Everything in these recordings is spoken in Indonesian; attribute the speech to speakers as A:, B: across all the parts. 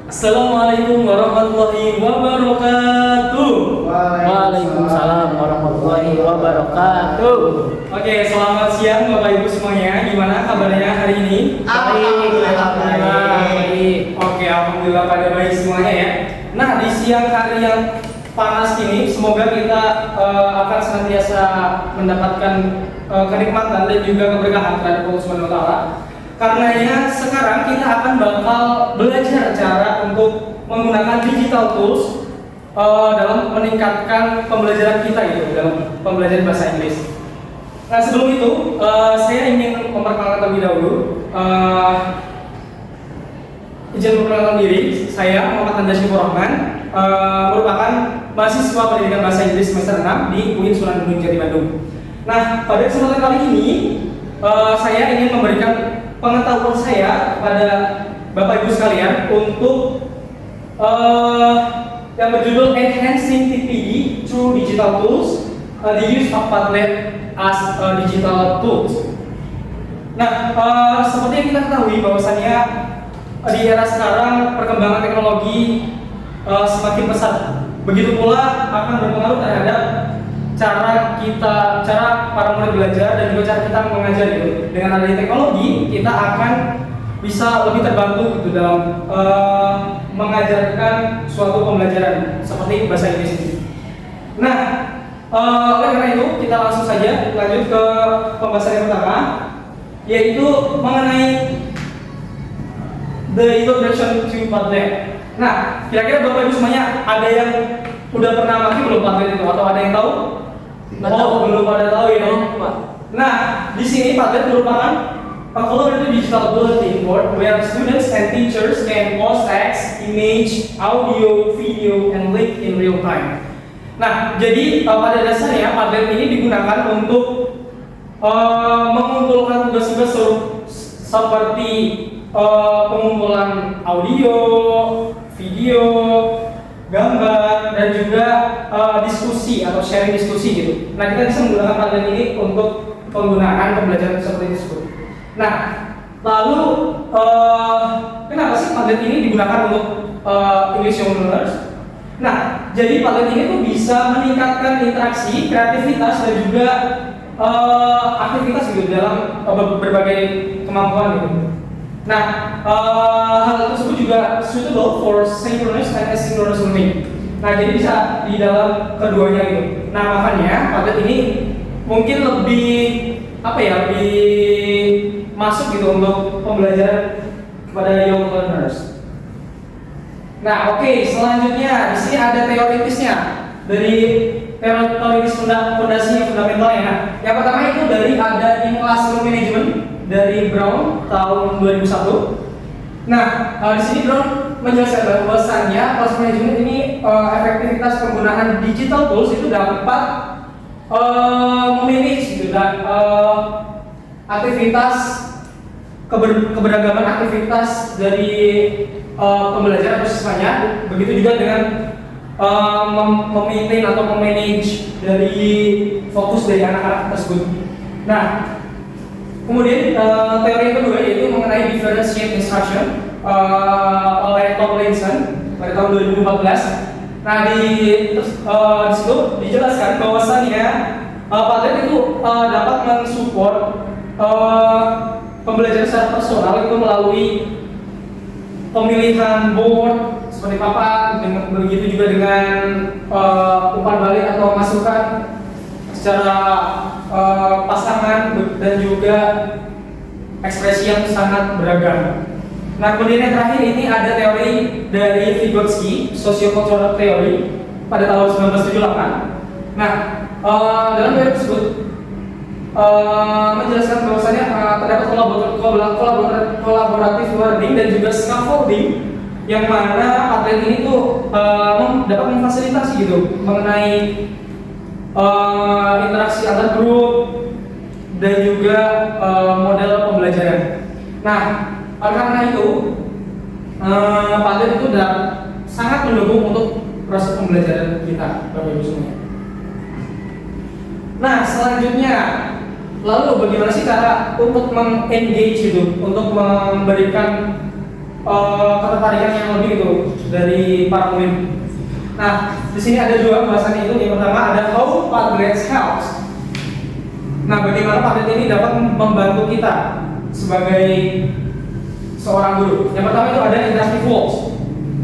A: Assalamualaikum warahmatullahi wabarakatuh.
B: Waalaikumsalam warahmatullahi wabarakatuh.
A: Oke, selamat siang Bapak Ibu semuanya. Gimana kabarnya hari ini?
B: Alhamdulillah.
A: Oke, alhamdulillah pada baik semuanya ya. Nah, di siang hari yang panas ini, semoga kita akan senantiasa mendapatkan kenikmatan dan juga keberkahan terhadap Allah Subhanahu wa Ta'ala. Karenanya sekarang kita akan bakal belajar cara untuk menggunakan digital tools dalam meningkatkan pembelajaran kita gitu dalam pembelajaran bahasa Inggris. Nah, sebelum itu saya ingin memperkenalkan terlebih dahulu. Izin memperkenalkan diri, saya Muhammad Anda Syifur Rahman, merupakan mahasiswa pendidikan bahasa Inggris semester 6 di UIN Sunan Gunung Jati Bandung. Nah, pada kesempatan kali ini saya ingin memberikan pengetahuan saya kepada Bapak Ibu sekalian untuk yang berjudul Enhancing TPD through Digital Tools, the use of Padlet as digital tools. Nah, seperti yang kita ketahui bahwasannya di era sekarang perkembangan teknologi semakin pesat. Begitu pula akan berpengaruh terhadap cara para murid belajar dan juga cara kita mengajar gitu. Dengan adanya teknologi, kita akan bisa lebih terbantu gitu dalam mengajarkan suatu pembelajaran seperti bahasa Inggris ini. Nah, oleh karena itu kita langsung saja lanjut ke pembahasan yang pertama, yaitu mengenai the introduction to Padlet. Nah, kira-kira Bapak Ibu semuanya ada yang udah pernah pakai belum Padlet itu atau ada yang tahu? Belum pada tahu ya. Nah, di sini Padlet merupakan a collaborative digital bulletin board where students and teachers can post text, image, audio, video, and link in real time. Nah, jadi pada dasarnya Padlet ini digunakan untuk mengumpulkan tugas-tugas seperti pengumpulan audio, video, gambar, dan juga diskusi atau sharing diskusi gitu. Nah, kita bisa menggunakan Padlet ini untuk penggunaan pembelajaran seperti tersebut. Nah, lalu kenapa sih Padlet ini digunakan untuk English Young Learners? Nah, jadi Padlet ini tuh bisa meningkatkan interaksi, kreativitas, dan juga aktivitas gitu dalam berbagai kemampuan gitu. Nah, hal tersebut juga suitable for synchronous and asynchronous learning. Nah, jadi bisa di dalam keduanya gitu. Nah, makanya Padlet ini mungkin lebih lebih masuk gitu untuk pembelajaran kepada young learners. Nah, oke, selanjutnya di sini ada teoritisnya dari teoritis fondasinya fundamentalnya. Nah, yang pertama itu dari ada in classroom management dari Brown tahun 2001. Nah, di sini Brown menjelaskan bahwasannya classroom management ini efektivitas penggunaan digital tools itu dapat memanage gitu dan aktivitas keberagaman aktivitas dari pembelajaran atau siswanya. Begitu juga dengan memaintain atau memanage dari fokus dari anak-anak tersebut. Nah, kemudian teori yang kedua yaitu mengenai differentiate instruction oleh Tom Linson pada tahun 2014. Nah, di situ dijelaskan bahwasannya Padlet itu dapat mensupport pembelajaran secara personal itu melalui pemilihan board seperti papan, begitu juga dengan umpan balik atau masukan secara pasangan dan juga ekspresi yang sangat beragam. Nah, kemudian yang terakhir ini ada teori dari Vygotsky, Sociocultural Theory pada tahun 1978. Nah, dalam teori tersebut menjelaskan bahwasannya terdapat kolaboratif learning dan juga scaffolding yang mana Padlet ini tuh dapat memfasilitasi gitu mengenai interaksi antar grup dan juga model pembelajaran. Nah, karena itu Padlet itu sangat mendukung untuk proses pembelajaran kita, Bapak Ibu semua. Nah, selanjutnya, lalu bagaimana sih cara untuk meng-engage itu, untuk memberikan ketertarikan yang lebih gitu dari para murid. Nah, di sini ada dua bahasan itu. Yang pertama ada how Padlets helps. Nah, bagaimana Padlet ini dapat membantu kita sebagai seorang guru. Yang pertama itu ada interactive walls.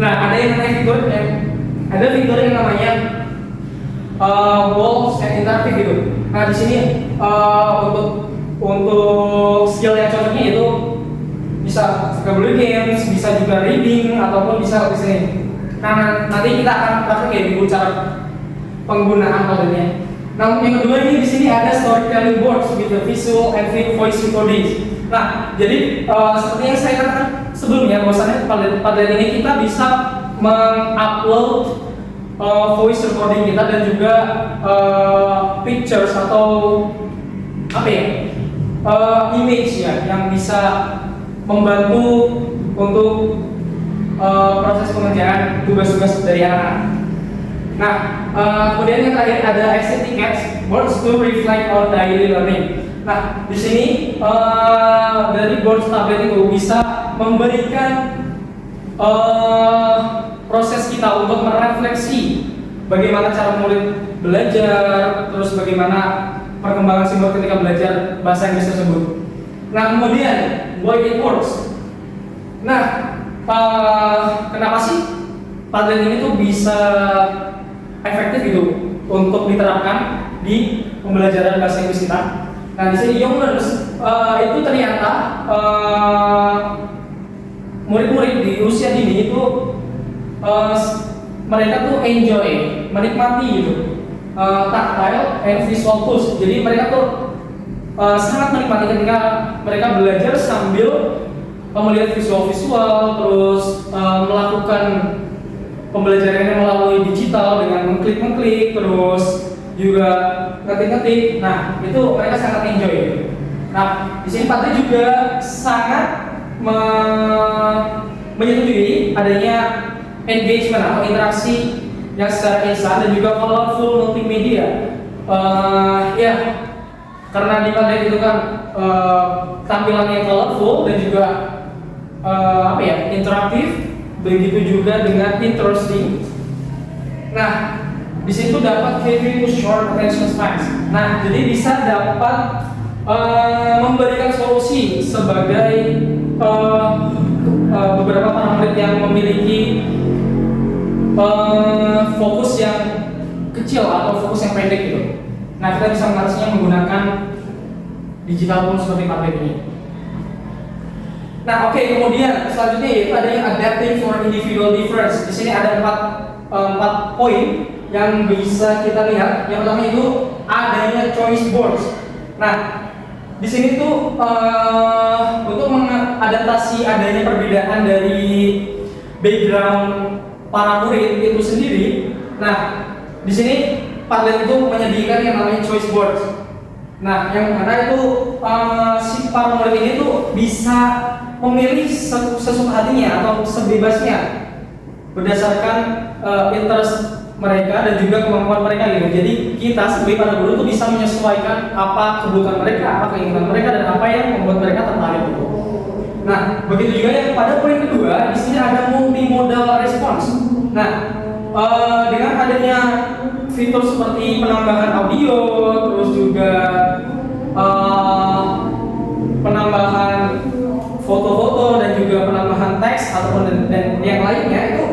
A: Nah, ada yang namanya fitur yang namanya walls and interactive gitu. Nah, di sini untuk skill yang cocoknya itu bisa vocabulary games, bisa juga reading ataupun bisa listening. Nah, nanti kita akan praktek ya di cara penggunaan Padletnya. Nah, yang kedua ini di sini ada storytelling boards with the visual and voice recordings. Nah, jadi seperti yang saya katakan sebelumnya, bahwasannya Padlet ini kita bisa mengupload voice recording kita dan juga pictures atau apa ya, image ya, yang bisa membantu untuk proses pengerjaan tugas-tugas dari anak-anak. Nah, kemudian yang terakhir ada activities boards to reflect on daily learning. Nah, di sini dari board tablet itu bisa memberikan proses kita untuk merefleksi bagaimana cara murid belajar, terus bagaimana perkembangan si murid ketika belajar bahasa Inggris tersebut. Nah, kemudian why it works. Nah, kenapa sih Padlet ini tuh bisa efektif gitu untuk diterapkan di pembelajaran bahasa Inggris kita? Nah, di sini young learners itu ternyata murid-murid di usia dini itu mereka tuh enjoy, menikmati gitu tactile and visual tools. Jadi mereka tuh sangat menikmati ketika mereka belajar sambil melihat visual-visual, terus melakukan pembelajarannya melalui digital dengan mengklik, terus juga ngetik-ngetik. Nah, itu mereka sangat enjoy. Nah, di sini Padlet juga sangat menyetujui adanya engagement atau interaksi yang secara instan dan juga colorful multimedia. Ya, karena di Padlet itu kan tampilannya colorful dan juga interaktif, begitu juga dengan interesting. Nah, di situ dapat very short attention spans. Nah, jadi bisa dapat memberikan solusi sebagai beberapa para murid yang memiliki fokus yang kecil atau fokus yang pendek gitu. Nah, kita bisa mengatasinya menggunakan digital tools seperti Padlet ini. Nah, oke, kemudian selanjutnya yaitu ada yang adapting for individual difference. Di sini ada empat poin yang bisa kita lihat. Yang pertama itu adanya choice boards. Nah, di sini tuh untuk mengadaptasi adanya perbedaan dari background para murid itu sendiri. Nah, di sini Padlet itu menyediakan yang namanya choice boards. Nah, yang mana itu si para murid ini tuh bisa memilih sesuka hatinya atau sebebasnya berdasarkan interest mereka dan juga kemampuan mereka gitu. Jadi kita sebagai para guru tuh bisa menyesuaikan apa kebutuhan mereka, apa keinginan mereka, dan apa yang membuat mereka tertarik gitu. Nah, begitu juga yang pada poin kedua, di sini ada multimodal response. Nah, dengan adanya fitur seperti penambahan audio, terus juga penambahan foto-foto dan juga penambahan teks ataupun dan yang lainnya itu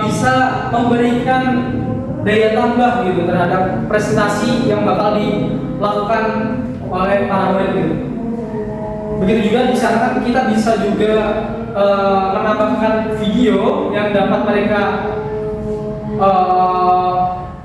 A: bisa memberikan daya tambah gitu terhadap presentasi yang bakal dilakukan oleh para murid gitu. Begitu juga di sana kita bisa juga menambahkan video yang dapat mereka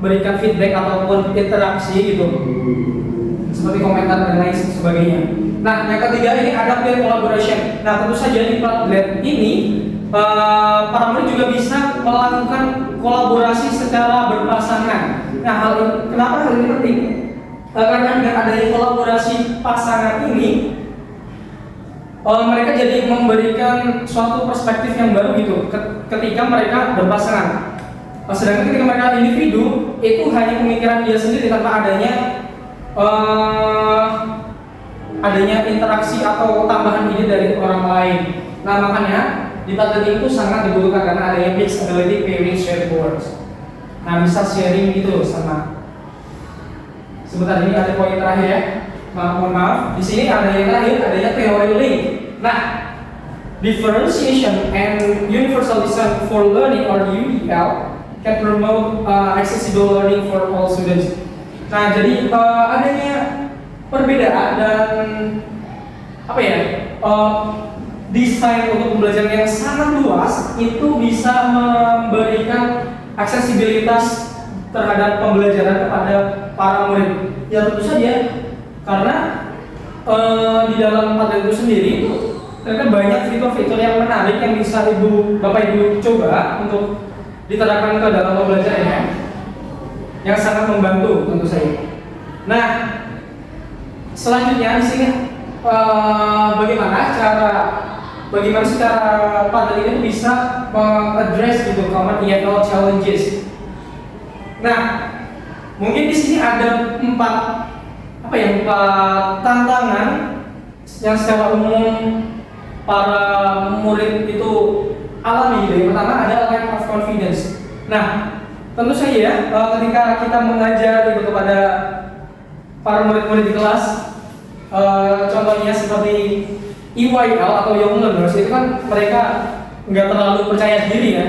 A: berikan feedback ataupun interaksi gitu, seperti komentar dan lain sebagainya. Nah, yang ketiga ini ada peer collaboration. Nah, tentu saja di Padlet ini para murid juga bisa melakukan kolaborasi secara berpasangan. Nah, kenapa hal ini penting? Karena dengan adanya kolaborasi pasangan ini, mereka jadi memberikan suatu perspektif yang baru gitu ketika mereka berpasangan. Sedangkan ketika mereka individu, itu hanya pemikiran dia sendiri tanpa adanya interaksi atau tambahan ide dari orang lain. Nah, makanya di Padlet itu sangat dibutuhkan karena adanya mixed ability pairing shared boards. Nah, bisa sharing gitu sama. Sebentar, ini ada poin terakhir ya. Mohon maaf, di sini ada yang terakhir, adanya teori link. Nah, differentiation and universal design for learning or UDL can promote accessible learning for all students. Nah, jadi adanya perbedaan dan apa ya, desain untuk pembelajaran yang sangat luas itu bisa memberikan aksesibilitas terhadap pembelajaran kepada para murid. Ya tentu saja, karena di dalam Padlet itu sendiri ternyata banyak fitur-fitur yang menarik yang bisa Bapak Ibu coba untuk diterapkan ke dalam pembelajarannya, yang sangat membantu tentu saja. Nah, selanjutnya di sini bagaimana secara Padlet ini bisa mengaddress gitu common EFL challenges. Nah, mungkin di sini ada empat tantangan yang secara umum para murid itu alami gitu. Yang pertama ada lack of confidence. Nah, tentu saja ya, ketika kita mengajar gitu kepada para murid-murid di kelas, contohnya seperti EYL atau young learners, itu kan mereka nggak terlalu percaya diri ya.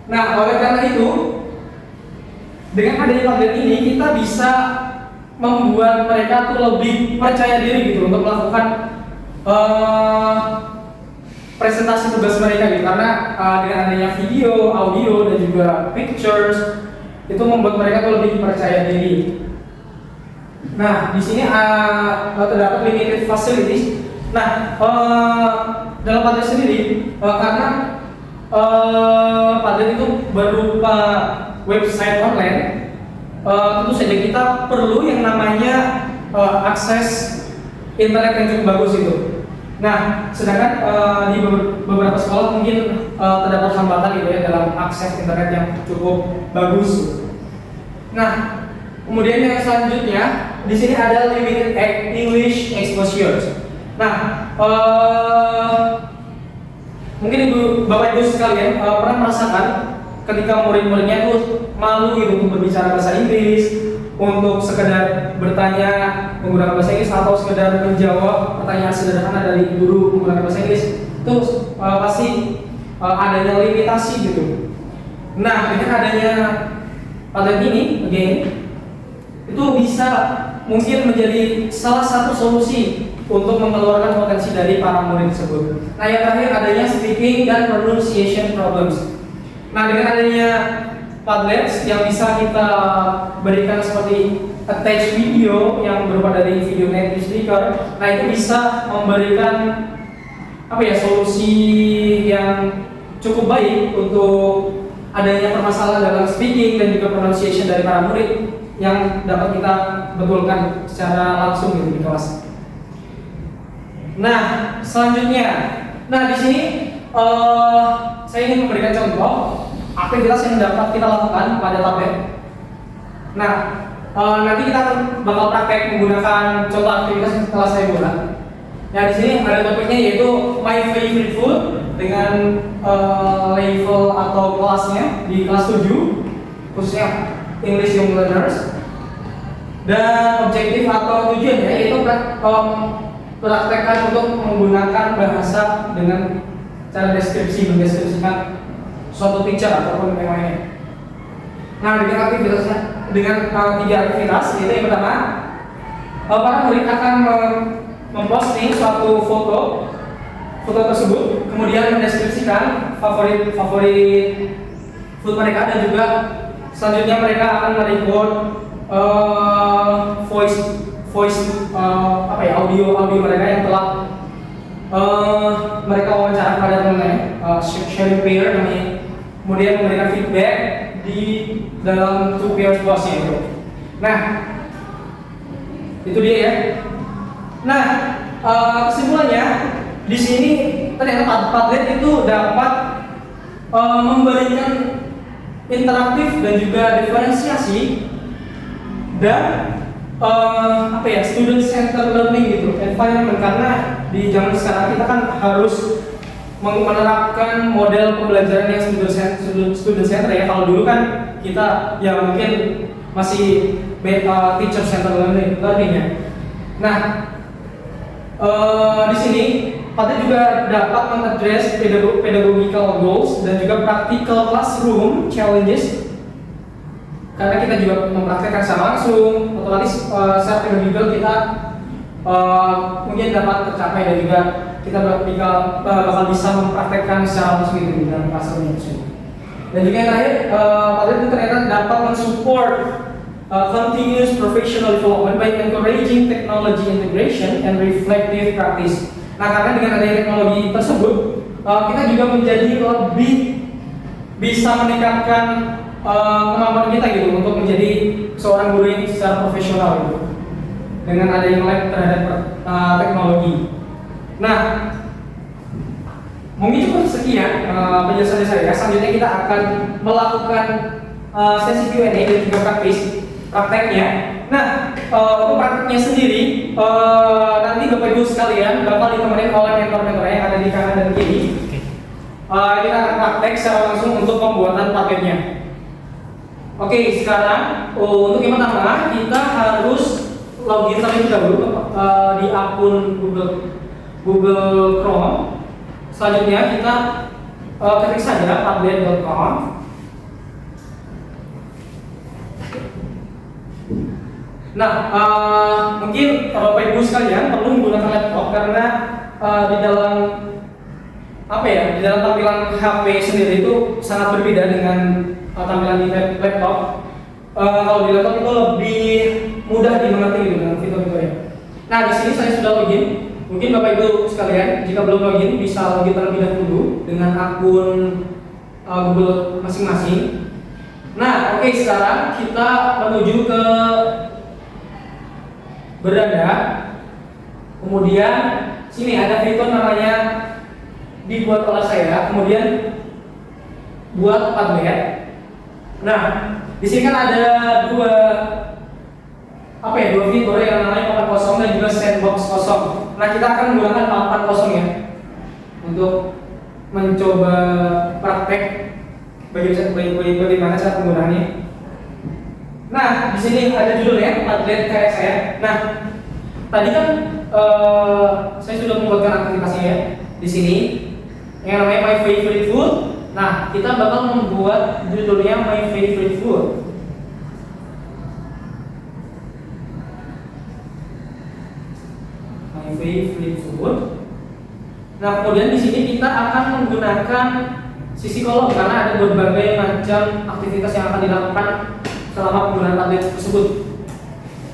A: Nah, oleh karena itu, dengan adanya Padlet ini kita bisa membuat mereka tuh lebih percaya diri gitu untuk melakukan presentasi tugas mereka gitu, karena dengan adanya video, audio dan juga pictures itu membuat mereka tuh lebih percaya diri. Nah, di sini terdapat limited facilities. Nah, dalam Padlet sendiri karena Padlet itu berupa website online, tentu saja kita perlu yang namanya akses internet yang cukup bagus itu. Nah, sedangkan di beberapa sekolah mungkin terdapat hambatan gitu ya dalam akses internet yang cukup bagus. Nah, kemudian yang selanjutnya di sini ada limited English exposure. Nah, mungkin Bapak Ibu sekalian pernah merasakan ketika murid-muridnya tuh malu gitu untuk berbicara bahasa Inggris, untuk sekedar bertanya menggunakan bahasa Inggris atau sekedar menjawab pertanyaan sederhana dari guru menggunakan bahasa Inggris, itu pasti adanya limitasi gitu. Nah, dengan adanya Padlet ini, again, itu bisa mungkin menjadi salah satu solusi untuk mengeluarkan potensi dari para murid tersebut. Nah, yang terakhir adanya speaking dan pronunciation problems. Nah, dengan adanya Padlet yang bisa kita berikan seperti attach video yang berupa dari video native speaker, nah itu bisa memberikan solusi yang cukup baik untuk adanya permasalahan dalam speaking dan juga pronunciation dari para murid yang dapat kita betulkan secara langsung gitu di kelas. Nah, selanjutnya, di sini saya ingin memberikan contoh aktivitas yang dapat kita lakukan pada tablet. Nah, nanti kita akan bakal praktek menggunakan contoh aktivitas yang telah saya buat. Nah, di sini ada topiknya yaitu My Favorite Food dengan level atau kelasnya di kelas 7, khususnya English Young Learners. Dan objektif atau tujuannya yaitu praktekkan untuk menggunakan bahasa dengan cara mendeskripsikan suatu picture ataupun yang lainnya. Nah, dengan aktivitasnya, dengan 3 aktivitas, yaitu yang pertama, para murid akan memposting suatu foto tersebut, kemudian mendeskripsikan favorit food mereka, dan juga selanjutnya mereka akan merecord audio mereka yang telah mereka wawancara pada teman-teman, sharing pair namanya. Kemudian memberikan feedback di dalam 2 peer boxnya itu. Nah, itu dia ya. Nah, kesimpulannya di sini ternyata Padlet itu dapat memberikan interaktif dan juga diferensiasi dan student centered learning gitu environment, karena di zaman sekarang kita kan harus menerapkan model pembelajaran yang student center ya. Kalau dulu kan kita ya mungkin masih teacher center learning ya. Nah, di sini Padlet juga dapat mengadres pedagogical goals dan juga practical classroom challenges. Karena kita juga mempraktekkan secara langsung, otomatis secara pedagogical kita mungkin dapat tercapai dan juga kita bakal bisa mempraktekkan secara langsung itu di dalam classroom itu. Dan juga yang terakhir, Padlet itu ternyata dapat mensupport continuous professional development by encouraging technology integration and reflective practice. Nah, karena dengan adanya teknologi tersebut, kita juga menjadi lebih bisa meningkatkan kemampuan kita gitu untuk menjadi seorang guru yang secara profesional gitu. Dengan adanya melek terhadap teknologi. Nah, mungkin cukup sekian penjelasan dari saya. Selanjutnya kita akan melakukan sesi Q&A dan juga prakteknya. Nah, untuk prakteknya sendiri nanti Bapak Ibu sekalian bakal ditemani oleh mentor-mentor yang ada di kanan dan kiri. Kita akan praktek secara langsung untuk pembuatan paketnya. Oke, sekarang untuk yang pertama kita harus login terlebih dahulu di akun Google Chrome. Selanjutnya kita ketik saja padlet.com. Nah, mungkin Bapak Ibu sekalian perlu menggunakan laptop karena di dalam di dalam tampilan HP sendiri itu sangat berbeda dengan tampilan di laptop. Kalau di laptop itu lebih mudah dimengerti gitu dengan fitur-fiturnya. Nah, di sini saya sudah login. Mungkin Bapak Ibu sekalian jika belum login bisa login terlebih dahulu dengan akun Google masing-masing. Nah, oke, sekarang kita menuju ke beranda. Kemudian sini ada fitur namanya dibuat oleh saya. Kemudian buat Padlet. Nah, di sini kan ada dua fitur yang namanya papan kosong dan juga sandbox kosong. Nah, kita akan menggunakan papan kosong ya untuk mencoba praktek bagaimana cara penggunaannya. Nah, di sini ada judulnya Padlet kayak saya. Nah, tadi kan saya sudah membuatkan aktivitasnya ya. Di sini yang namanya My Favorite Food. Nah, kita bakal membuat judulnya My Favorite Food. My Favorite Food. Nah, kemudian di sini kita akan menggunakan sisi kolom karena ada berbagai macam aktivitas yang akan dilakukan selama penggunaan Padlet tersebut.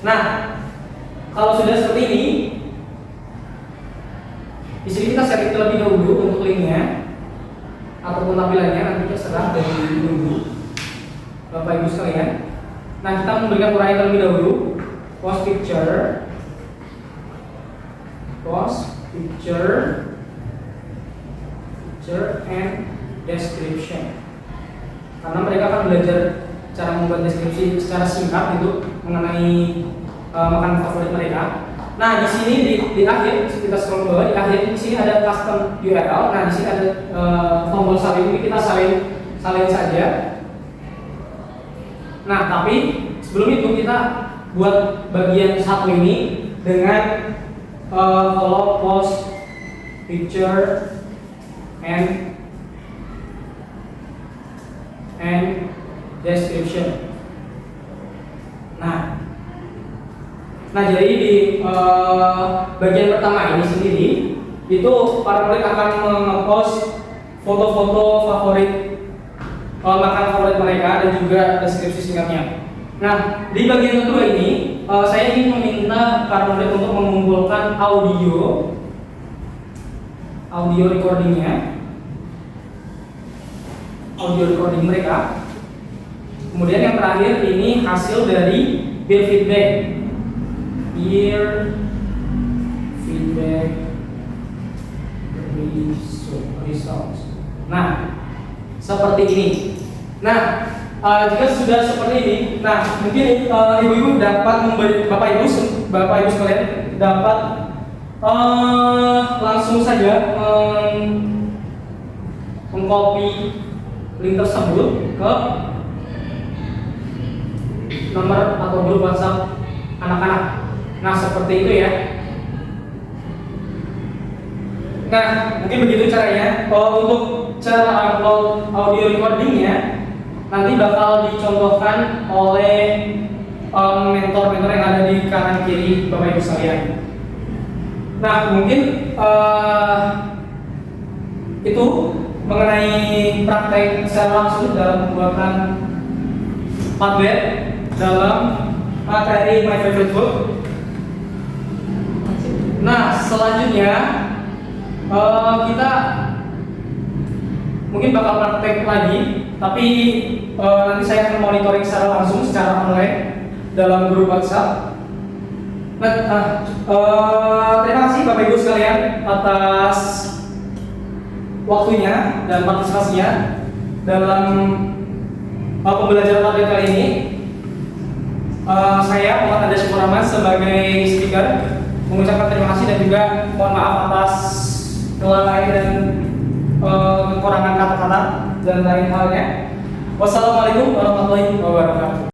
A: Nah, kalau sudah seperti ini, di sini kita setting terlebih dahulu untuk linknya ataupun tampilannya, nanti terserah dari dulu Bapak Ibu sekalian. Nah, kita memberikan uraian terlebih dahulu. Post picture, and description. Karena mereka akan belajar cara membuat deskripsi secara singkat itu mengenai makanan favorit mereka. Nah, di sini di akhir kita scroll ke bawah, di akhir di sini ada custom URL. Nah, di sini ada tombol salin, ini kita salin saja. Nah, tapi sebelum itu kita buat bagian satu ini dengan kolom post picture and description. Nah, jadi di bagian pertama ini sendiri itu para murid akan nge-post foto-foto favorit makanan favorit mereka dan juga deskripsi singkatnya. Nah, di bagian kedua ini saya ingin meminta para murid untuk mengumpulkan audio recording mereka. Kemudian yang terakhir ini hasil dari peer feedback results. Nah, seperti ini. Nah, jika sudah seperti ini, nah mungkin ibu-ibu dapat memberi Bapak Ibu sekalian dapat langsung saja mengcopy link tersebut ke nomor atau grup WhatsApp anak-anak. Nah, seperti itu ya. Nah, mungkin begitu caranya. Untuk cara upload audio recordingnya nanti bakal dicontohkan oleh mentor-mentor yang ada di kanan kiri Bapak Ibu sekalian. Nah, mungkin itu mengenai praktek secara langsung dalam pembuatan Padlet dalam materi My Favorite Book. Nah, selanjutnya kita mungkin bakal praktek lagi, tapi nanti saya akan monitoring secara langsung, secara online dalam grup WhatsApp. Nah, terima kasih Bapak Ibu sekalian atas waktunya dan partisipasinya dalam pembelajaran Padlet kali ini. Saya Muhammad Anda Syukurahman sebagai speaker mengucapkan terima kasih dan juga mohon maaf atas kelalaian dan kekurangan kata-kata dan lain halnya. Wassalamualaikum warahmatullahi wabarakatuh.